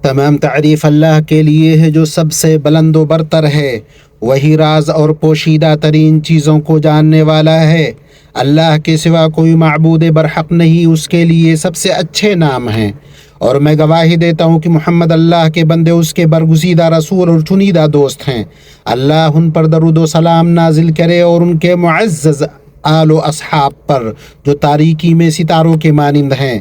تمام تعریف اللہ کے لیے ہے جو سب سے بلند و برتر ہے، وہی راز اور پوشیدہ ترین چیزوں کو جاننے والا ہے۔ اللہ کے سوا کوئی معبود برحق نہیں، اس کے لیے سب سے اچھے نام ہیں۔ اور میں گواہی دیتا ہوں کہ محمد اللہ کے بندے، اس کے برگزیدہ رسول اور چنیدہ دوست ہیں۔ اللہ ان پر درود و سلام نازل کرے اور ان کے معزز آل و اصحاب پر جو تاریکی میں ستاروں کے مانند ہیں۔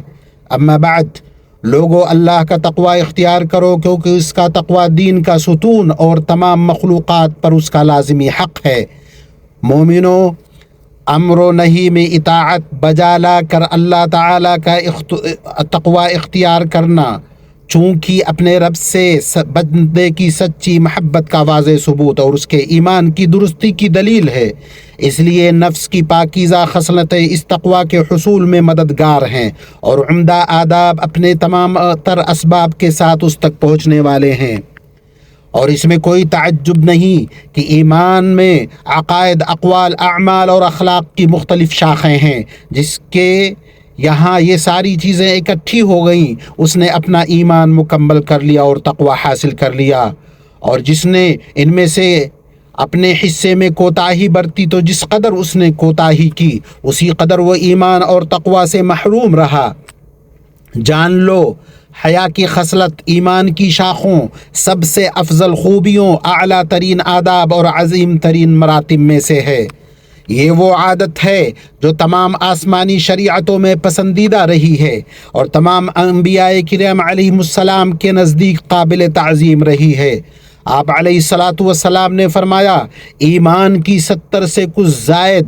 اما بعد، لوگو اللہ کا تقوی اختیار کرو، کیونکہ اس کا تقوی دین کا ستون اور تمام مخلوقات پر اس کا لازمی حق ہے۔ مومنو، امر و نہی میں اطاعت بجا لا کر اللہ تعالیٰ کا تقوی اختیار کرنا، چونکہ اپنے رب سے بندے کی سچی محبت کا واضح ثبوت اور اس کے ایمان کی درستی کی دلیل ہے۔ اس لیے نفس کی پاکیزہ خصلتیں اس تقوی کے حصول میں مددگار ہیں، اور عمدہ آداب اپنے تمام تر اسباب کے ساتھ اس تک پہنچنے والے ہیں۔ اور اس میں کوئی تعجب نہیں کہ ایمان میں عقائد، اقوال، اعمال اور اخلاق کی مختلف شاخیں ہیں۔ جس کے یہاں یہ ساری چیزیں اکٹھی ہو گئیں، اس نے اپنا ایمان مکمل کر لیا اور تقوی حاصل کر لیا۔ اور جس نے ان میں سے اپنے حصے میں کوتاہی برتی، تو جس قدر اس نے کوتاہی کی، اسی قدر وہ ایمان اور تقوی سے محروم رہا۔ جان لو، حیا کی خصلت ایمان کی شاخوں، سب سے افضل خوبیوں، اعلیٰ ترین آداب اور عظیم ترین مراتب میں سے ہے۔ یہ وہ عادت ہے جو تمام آسمانی شریعتوں میں پسندیدہ رہی ہے اور تمام انبیاء کرام علیہم السلام کے نزدیک قابل تعظیم رہی ہے۔ آپ علیہ الصلاۃ والسلام نے فرمایا، ایمان کی 70 سے کچھ زائد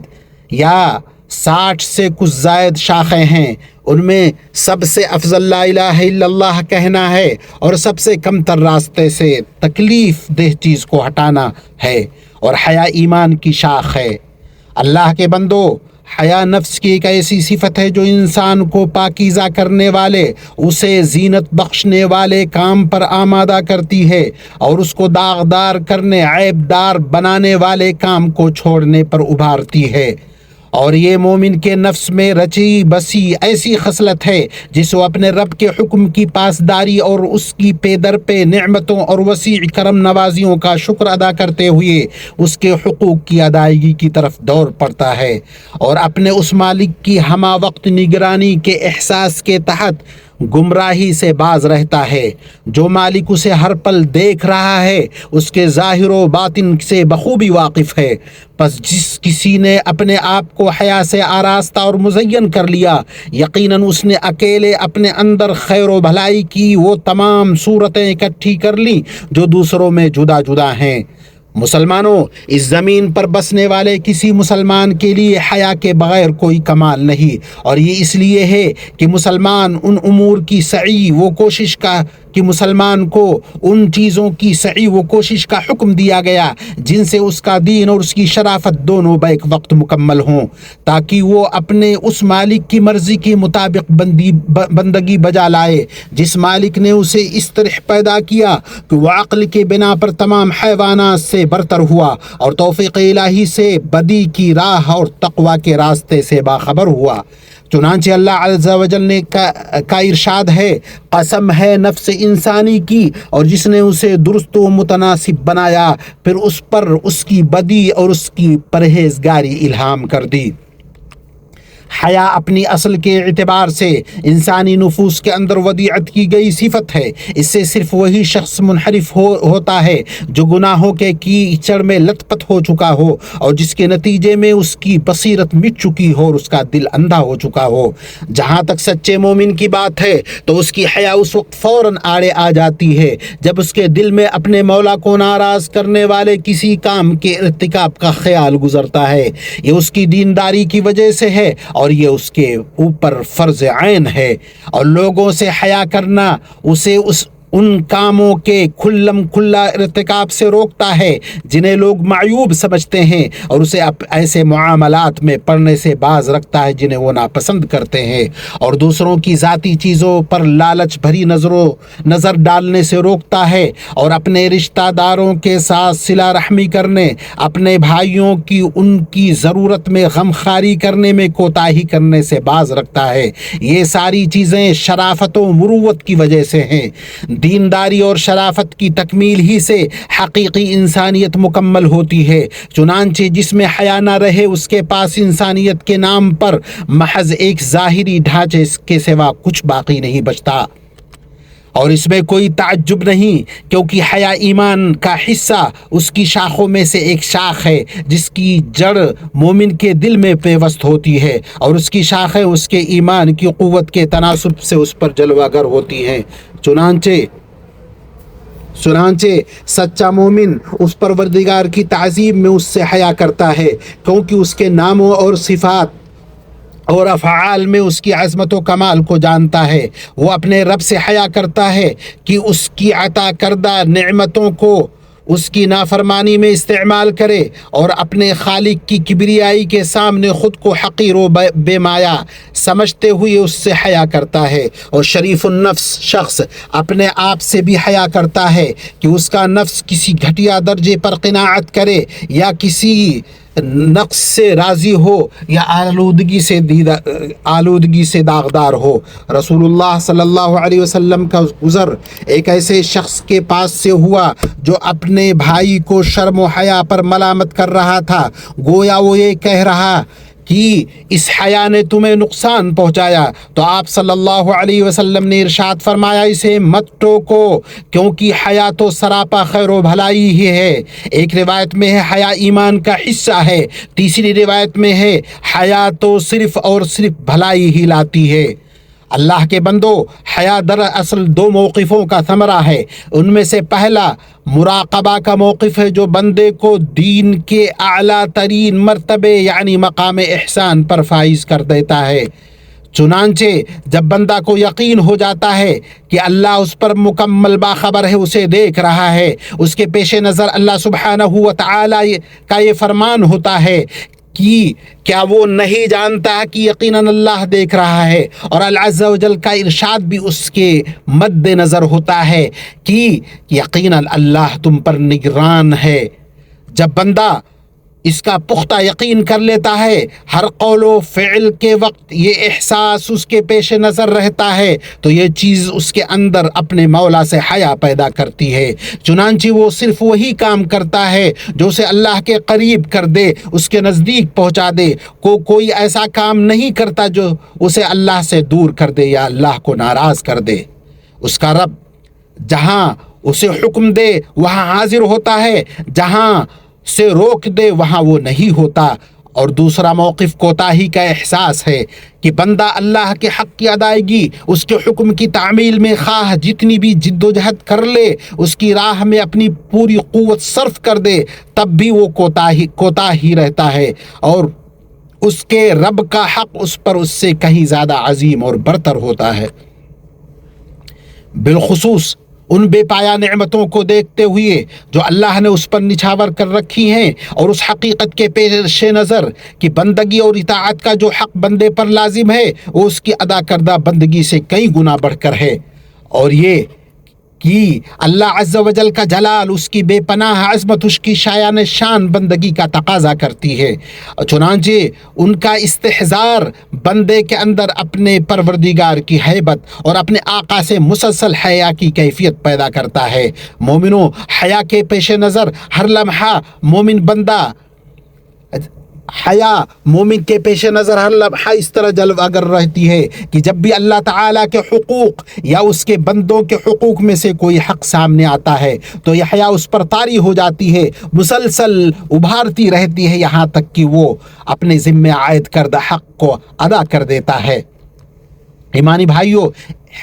یا 60 سے کچھ زائد شاخیں ہیں، ان میں سب سے افضل لا الہ الا اللہ کہنا ہے، اور سب سے کم تر راستے سے تکلیف دہ چیز کو ہٹانا ہے، اور حیا ایمان کی شاخ ہے۔ اللہ کے بندو، حیا نفس کی ایک ایسی صفت ہے جو انسان کو پاکیزہ کرنے والے، اسے زینت بخشنے والے کام پر آمادہ کرتی ہے، اور اس کو داغدار کرنے، عیب دار بنانے والے کام کو چھوڑنے پر ابھارتی ہے۔ اور یہ مومن کے نفس میں رچی بسی ایسی خصلت ہے جس وہ اپنے رب کے حکم کی پاسداری اور اس کی پے در پہ نعمتوں اور وسیع کرم نوازیوں کا شکر ادا کرتے ہوئے اس کے حقوق کی ادائیگی کی طرف دوڑ پڑتا ہے، اور اپنے اس مالک کی ہمہ وقت نگرانی کے احساس کے تحت گمراہی سے باز رہتا ہے۔ جو مالک اسے ہر پل دیکھ رہا ہے، اس کے ظاہر و باطن سے بخوبی واقف ہے۔ پس جس کسی نے اپنے آپ کو حیا سے آراستہ اور مزین کر لیا، یقیناً اس نے اکیلے اپنے اندر خیر و بھلائی کی وہ تمام صورتیں اکٹھی کر لیں جو دوسروں میں جدا جدا ہیں۔ مسلمانوں، اس زمین پر بسنے والے کسی مسلمان کے لیے حیا کے بغیر کوئی کمال نہیں، اور یہ اس لیے ہے کہ مسلمان ان امور کی سعی و کوشش کا کہ مسلمان کو ان چیزوں کی سعی و کوشش کا حکم دیا گیا جن سے اس کا دین اور اس کی شرافت دونوں بیک وقت مکمل ہوں، تاکہ وہ اپنے اس مالک کی مرضی کے مطابق بندگی بجا لائے جس مالک نے اسے اس طرح پیدا کیا کہ وہ عقل کے بنا پر تمام حیوانات سے برتر ہوا، اور توفیق الہی سے بدی کی راہ اور تقوی کے راستے سے باخبر ہوا۔ چنانچہ اللہ عز و جل نے کا ارشاد ہے، قسم ہے نفس انسانی کی، اور جس نے اسے درست و متناسب بنایا، پھر اس پر اس کی بدی اور اس کی پرہیزگاری الہام کر دی۔ حیا اپنی اصل کے اعتبار سے انسانی نفوس کے اندر ودیعت کی گئی صفت ہے۔ اس سے صرف وہی شخص منحرف ہوتا ہے جو گناہوں کے کیچڑ میں لت پت ہو چکا ہو، اور جس کے نتیجے میں اس کی بصیرت مٹ چکی ہو اور اس کا دل اندھا ہو چکا ہو۔ جہاں تک سچے مومن کی بات ہے تو اس کی حیا اس وقت فوراً آڑے آ جاتی ہے جب اس کے دل میں اپنے مولا کو ناراض کرنے والے کسی کام کے ارتکاب کا خیال گزرتا ہے۔ یہ اس کی دینداری کی وجہ سے ہے، اور یہ اس کے اوپر فرض عین ہے، اور لوگوں سے حیا کرنا اسے ان کاموں کے کھلم کھلا ارتکاب سے روکتا ہے جنہیں لوگ معیوب سمجھتے ہیں، اور اسے ایسے معاملات میں پڑنے سے باز رکھتا ہے جنہیں وہ ناپسند کرتے ہیں، اور دوسروں کی ذاتی چیزوں پر لالچ بھری نظر ڈالنے سے روکتا ہے، اور اپنے رشتہ داروں کے ساتھ صلہ رحمی کرنے، اپنے بھائیوں کی ان کی ضرورت میں غمخواری کرنے میں کوتاہی کرنے سے باز رکھتا ہے۔ یہ ساری چیزیں شرافت و مروت کی وجہ سے ہیں۔ دینداری اور شرافت کی تکمیل ہی سے حقیقی انسانیت مکمل ہوتی ہے۔ چنانچہ جس میں حیا نہ رہے اس کے پاس انسانیت کے نام پر محض ایک ظاہری ڈھانچے کے سوا کچھ باقی نہیں بچتا۔ اور اس میں کوئی تعجب نہیں، کیونکہ حیا ایمان کا حصہ، اس کی شاخوں میں سے ایک شاخ ہے جس کی جڑ مومن کے دل میں پیوست ہوتی ہے، اور اس کی شاخیں اس کے ایمان کی قوت کے تناسب سے اس پر جلوہ گر ہوتی ہیں۔ چنانچہ سچا مومن اس پروردگار کی تعظیم میں اس سے حیا کرتا ہے، کیونکہ اس کے ناموں اور صفات اور افعال میں اس کی عظمت و کمال کو جانتا ہے۔ وہ اپنے رب سے حیا کرتا ہے کہ اس کی عطا کردہ نعمتوں کو اس کی نافرمانی میں استعمال کرے، اور اپنے خالق کی کبریائی کے سامنے خود کو حقیر و بے مایہ سمجھتے ہوئے اس سے حیا کرتا ہے۔ اور شریف النفس شخص اپنے آپ سے بھی حیا کرتا ہے کہ اس کا نفس کسی گھٹیا درجے پر قناعت کرے، یا کسی نقص سے راضی ہو، یا آلودگی سے داغدار ہو۔ رسول اللہ صلی اللہ علیہ وسلم کا گزر ایک ایسے شخص کے پاس سے ہوا جو اپنے بھائی کو شرم و حیا پر ملامت کر رہا تھا، گویا وہ یہ کہہ رہا کہ اس حیا نے تمہیں نقصان پہنچایا، تو آپ صلی اللہ علیہ وسلم نے ارشاد فرمایا اسے مت ٹوکو، کیونکہ حیا تو سراپا خیر و بھلائی ہی ہے۔ ایک روایت میں ہے حیا ایمان کا حصہ ہے، تیسری روایت میں ہے حیا تو صرف اور صرف بھلائی ہی لاتی ہے۔ اللہ کے بندو، حیا دراصل دو موقفوں کا ثمرہ ہے۔ ان میں سے پہلا مراقبہ کا موقف ہے جو بندے کو دین کے اعلیٰ ترین مرتبے یعنی مقام احسان پر فائز کر دیتا ہے۔ چنانچہ جب بندہ کو یقین ہو جاتا ہے کہ اللہ اس پر مکمل باخبر ہے، اسے دیکھ رہا ہے، اس کے پیش نظر اللہ سبحانہ و تعالی کا یہ فرمان ہوتا ہے کہ کیا وہ نہیں جانتا کہ یقیناً اللہ دیکھ رہا ہے، اور اللہ عز و جل کا ارشاد بھی اس کے مد نظر ہوتا ہے کہ یقیناً اللہ تم پر نگران ہے۔ جب بندہ اس کا پختہ یقین کر لیتا ہے، ہر قول و فعل کے وقت یہ احساس اس کے پیش نظر رہتا ہے، تو یہ چیز اس کے اندر اپنے مولا سے حیا پیدا کرتی ہے۔ چنانچہ وہ صرف وہی کام کرتا ہے جو اسے اللہ کے قریب کر دے، اس کے نزدیک پہنچا دے۔ کوئی ایسا کام نہیں کرتا جو اسے اللہ سے دور کر دے یا اللہ کو ناراض کر دے۔ اس کا رب جہاں اسے حکم دے وہاں حاضر ہوتا ہے، جہاں سے روک دے وہاں وہ نہیں ہوتا۔ اور دوسرا موقف کوتاہی کا احساس ہے کہ بندہ اللہ کے حق کی ادائیگی، اس کے حکم کی تعمیل میں خواہ جتنی بھی جد و جہد کر لے، اس کی راہ میں اپنی پوری قوت صرف کر دے، تب بھی وہ کوتاہی رہتا ہے، اور اس کے رب کا حق اس پر اس سے کہیں زیادہ عظیم اور برتر ہوتا ہے۔ بالخصوص ان بے پایا نعمتوں کو دیکھتے ہوئے جو اللہ نے اس پر نچھاور کر رکھی ہیں، اور اس حقیقت کے پیش نظر کہ بندگی اور اطاعت کا جو حق بندے پر لازم ہے وہ اس کی ادا کردہ بندگی سے کئی گنا بڑھ کر ہے، اور یہ کہ اللہ عز و جل کا جلال، اس کی بے پناہ عظمت، اس کی شایان شان بندگی کا تقاضا کرتی ہے۔ چنانچہ ان کا استحضار بندے کے اندر اپنے پروردگار کی ہیبت اور اپنے آقا سے مسلسل حیا کی کیفیت پیدا کرتا ہے۔ مومنوں، حیا کے پیش نظر ہر لمحہ مومن کے پیش نظر ہر لمحہ اس طرح جلوہ گر رہتی ہے کہ جب بھی اللہ تعالیٰ کے حقوق یا اس کے بندوں کے حقوق میں سے کوئی حق سامنے آتا ہے تو یہ حیا اس پر طاری ہو جاتی ہے، مسلسل ابھارتی رہتی ہے، یہاں تک کہ وہ اپنے ذمہ عائد کردہ حق کو ادا کر دیتا ہے۔ ایمانی بھائیوں،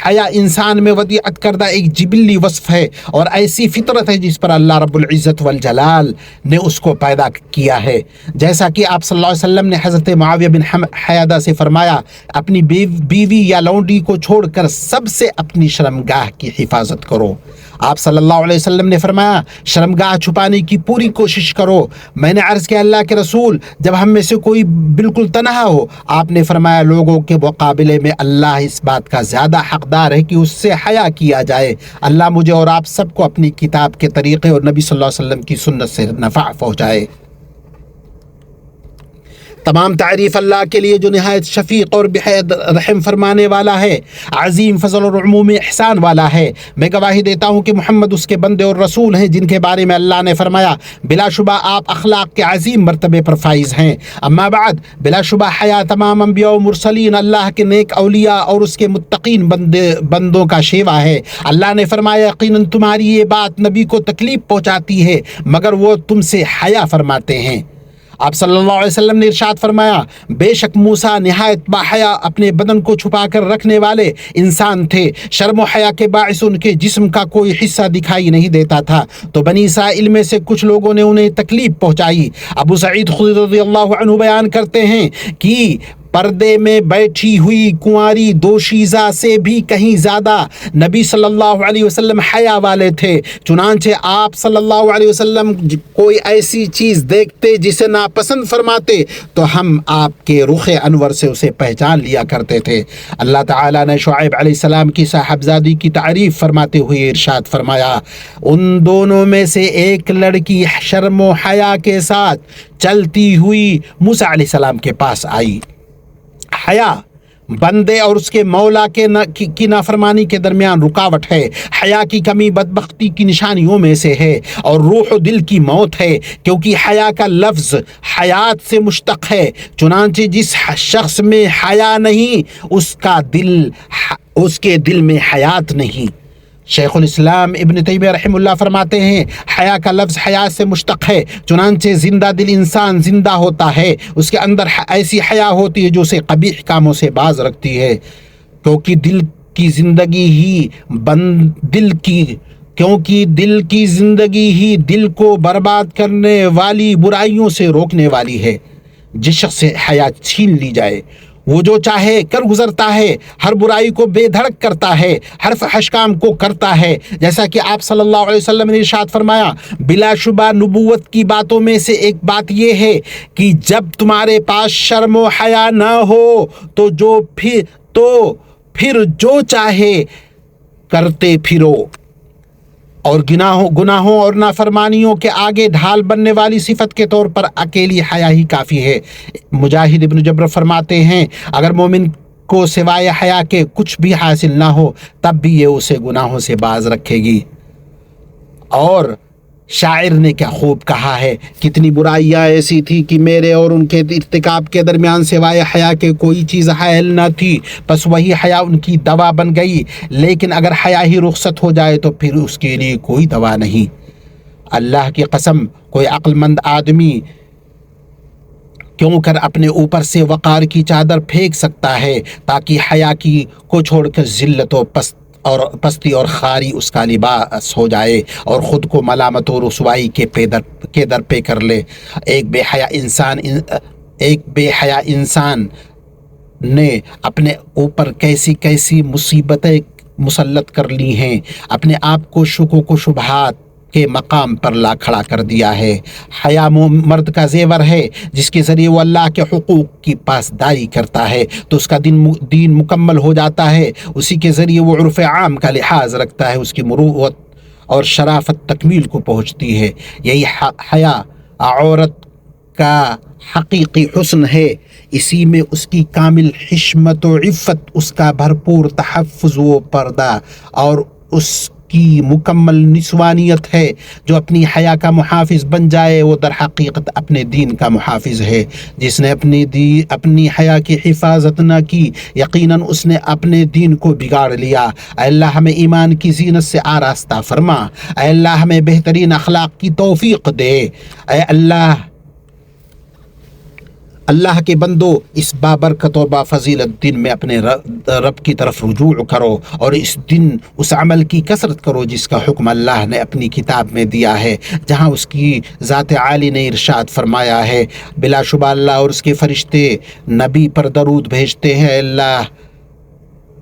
حیا انسان میں ودیعت کردہ ایک جبلی وصف ہے اور ایسی فطرت ہے جس پر اللہ رب العزت والجلال نے اس کو پیدا کیا ہے۔ جیسا کہ آپ صلی اللہ علیہ وسلم نے حضرت معاویہ بن حیدہ سے فرمایا، اپنی بیوی یا لونڈی کو چھوڑ کر سب سے اپنی شرمگاہ کی حفاظت کرو۔ آپ صلی اللہ علیہ وسلم نے فرمایا، شرمگاہ چھپانے کی پوری کوشش کرو۔ میں نے عرض کیا، اللہ کے رسول، جب ہم میں سے کوئی بالکل تنہا ہو؟ آپ نے فرمایا، لوگوں کے مقابلے میں اللہ اس بات کا زیادہ حقدار ہے کہ اس سے حیا کیا جائے۔ اللہ مجھے اور آپ سب کو اپنی کتاب کے طریقے اور نبی صلی اللہ علیہ وسلم کی سنت سے نفع پہنچائے۔ تمام تعریف اللہ کے لیے جو نہایت شفیق اور بحد رحم فرمانے والا ہے، عظیم فضل اور عمومی احسان والا ہے۔ میں گواہی دیتا ہوں کہ محمد اس کے بندے اور رسول ہیں جن کے بارے میں اللہ نے فرمایا بلا شبہ آپ اخلاق کے عظیم مرتبے پر فائز ہیں۔ اما بعد، بلا شبہ حیا تمام انبیاء و مرسلین، اللہ کے نیک اولیاء اور اس کے متقین بندوں کا شیوا ہے۔ اللہ نے فرمایا یقیناً تمہاری یہ بات نبی کو تکلیف پہنچاتی ہے مگر وہ تم سے حیا فرماتے ہیں۔ آپ صلی اللہ علیہ وسلم نے ارشاد فرمایا بے شک موسیٰ نہایت باحیا اپنے بدن کو چھپا کر رکھنے والے انسان تھے، شرم و حیا کے باعث ان کے جسم کا کوئی حصہ دکھائی نہیں دیتا تھا، تو بنی اسرائیل میں سے کچھ لوگوں نے انہیں تکلیف پہنچائی۔ ابو سعید خدری رضی اللہ عنہ بیان کرتے ہیں کہ پردے میں بیٹھی ہوئی کنواری دوشیزہ سے بھی کہیں زیادہ نبی صلی اللہ علیہ وسلم حیا والے تھے، چنانچہ آپ صلی اللہ علیہ وسلم کوئی ایسی چیز دیکھتے جسے ناپسند فرماتے تو ہم آپ کے رخ انور سے اسے پہچان لیا کرتے تھے۔ اللہ تعالیٰ نے شعیب علیہ السلام کی صاحبزادی کی تعریف فرماتے ہوئے ارشاد فرمایا ان دونوں میں سے ایک لڑکی شرم و حیا کے ساتھ چلتی ہوئی موسیٰ علیہ السلام کے پاس آئی۔ حیا بندے اور اس کے مولا کی نافرمانی کے درمیان رکاوٹ ہے۔ حیا کی کمی بدبختی کی نشانیوں میں سے ہے اور روح و دل کی موت ہے، کیونکہ حیا کا لفظ حیات سے مشتق ہے، چنانچہ جس شخص میں حیا نہیں اس کے دل میں حیات نہیں۔ شیخ الاسلام ابن تیمیہ رحمہ اللہ فرماتے ہیں حیا کا لفظ حیات سے مشتق ہے، چنانچہ زندہ دل انسان زندہ ہوتا ہے، اس کے اندر ایسی حیا ہوتی ہے جو اسے قبیح کاموں سے باز رکھتی ہے، کیونکہ دل کی زندگی ہی دل کو برباد کرنے والی برائیوں سے روکنے والی ہے۔ جس شخص سے حیا چھین لی جائے وہ جو چاہے کر گزرتا ہے، ہر برائی کو بے دھڑک کرتا ہے، ہر فحش کام کو کرتا ہے، جیسا کہ آپ صلی اللہ علیہ وسلم نے ارشاد فرمایا بلا شبہ نبوت کی باتوں میں سے ایک بات یہ ہے کہ جب تمہارے پاس شرم و حیا نہ ہو تو پھر جو چاہے کرتے پھرو، اور گناہوں اور نافرمانیوں کے آگے ڈھال بننے والی صفت کے طور پر اکیلی حیا ہی کافی ہے۔ مجاہد ابن جبر فرماتے ہیں اگر مومن کو سوائے حیا کے کچھ بھی حاصل نہ ہو تب بھی یہ اسے گناہوں سے باز رکھے گی۔ اور شاعر نے کیا خوب کہا ہے، کتنی برائیاں ایسی تھی کہ میرے اور ان کے ارتکاب کے درمیان سوائے حیا کے کوئی چیز حائل نہ تھی، بس وہی حیا ان کی دوا بن گئی، لیکن اگر حیا ہی رخصت ہو جائے تو پھر اس کے لیے کوئی دوا نہیں۔ اللہ کی قسم کوئی عقل مند آدمی کیوں کر اپنے اوپر سے وقار کی چادر پھینک سکتا ہے تاکہ حیا کی کو چھوڑ کر ذلت و پستی اور خاری اس کا لباس ہو جائے اور خود کو ملامت و رسوائی کے در پہ کر لے۔ ایک بے حیا انسان نے اپنے اوپر کیسی مصیبتیں مسلط کر لی ہیں، اپنے آپ کو شکوک و شبہات کے مقام پر لا کھڑا کر دیا ہے۔ حیا مرد کا زیور ہے جس کے ذریعے وہ اللہ کے حقوق کی پاسداری کرتا ہے تو اس کا دین مکمل ہو جاتا ہے، اسی کے ذریعے وہ عرف عام کا لحاظ رکھتا ہے، اس کی مروت اور شرافت تکمیل کو پہنچتی ہے۔ یہی حیا عورت کا حقیقی حسن ہے، اسی میں اس کی کامل حشمت و عفت، اس کا بھرپور تحفظ و پردہ اور اس کی مکمل نسوانیت ہے۔ جو اپنی حیا کا محافظ بن جائے وہ در حقیقت اپنے دین کا محافظ ہے۔ جس نے اپنی حیا کی حفاظت نہ کی یقیناً اس نے اپنے دین کو بگاڑ لیا۔ اے اللہ ہمیں ایمان کی زینت سے آراستہ فرما، اے اللہ ہمیں بہترین اخلاق کی توفیق دے، اے اللہ کے بندو اس بابرکت اور بافضیلت دن میں اپنے رب کی طرف رجوع کرو اور اس دن اس عمل کی کثرت کرو جس کا حکم اللہ نے اپنی کتاب میں دیا ہے، جہاں اس کی ذات عالی نے ارشاد فرمایا ہے بلا شبہ اللہ اور اس کے فرشتے نبی پر درود بھیجتے ہیں۔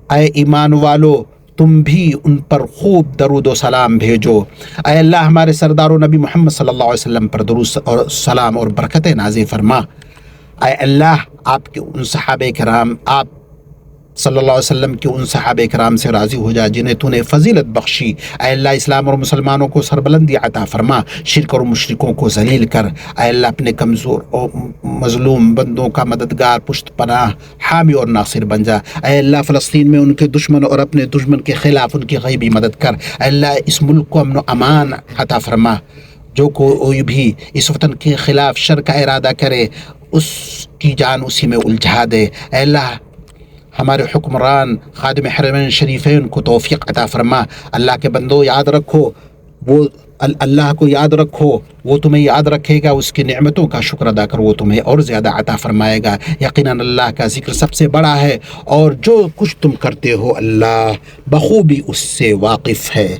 اے ایمان والو تم بھی ان پر خوب درود و سلام بھیجو۔ اے اللہ ہمارے سردار و نبی محمد صلی اللہ علیہ وسلم پر درود اور سلام اور برکتیں نازل فرما۔ اے اللہ آپ کے ان صحابہ کرام، آپ صلی اللہ علیہ وسلم کے ان صحابہ کرام سے راضی ہو جا جنہیں تو نے فضیلت بخشی۔ اے اللہ اسلام اور مسلمانوں کو سربلندی عطا فرما، شرک اور مشرکوں کو ذلیل کر۔ اے اللہ اپنے کمزور اور مظلوم بندوں کا مددگار، پشت پناہ، حامی اور ناصر بن جا۔ اے اللہ فلسطین میں ان کے دشمن اور اپنے دشمن کے خلاف ان کی غیبی مدد کر۔ اے اللہ اس ملک کو امن و امان عطا فرما، جو کوئی بھی اس وطن کے خلاف شر کا ارادہ کرے اس کی جان اسی میں الجھا دے۔ اے اللہ ہمارے حکمران خادم حرمین شریفین کو توفیق عطا فرما۔ اللہ کے بندوں یاد رکھو، وہ اللہ کو یاد رکھو، وہ تمہیں یاد رکھے گا، اس کی نعمتوں کا شکر ادا کرو، وہ تمہیں اور زیادہ عطا فرمائے گا۔ یقیناً اللہ کا ذکر سب سے بڑا ہے، اور جو کچھ تم کرتے ہو اللہ بخوبی اس سے واقف ہے۔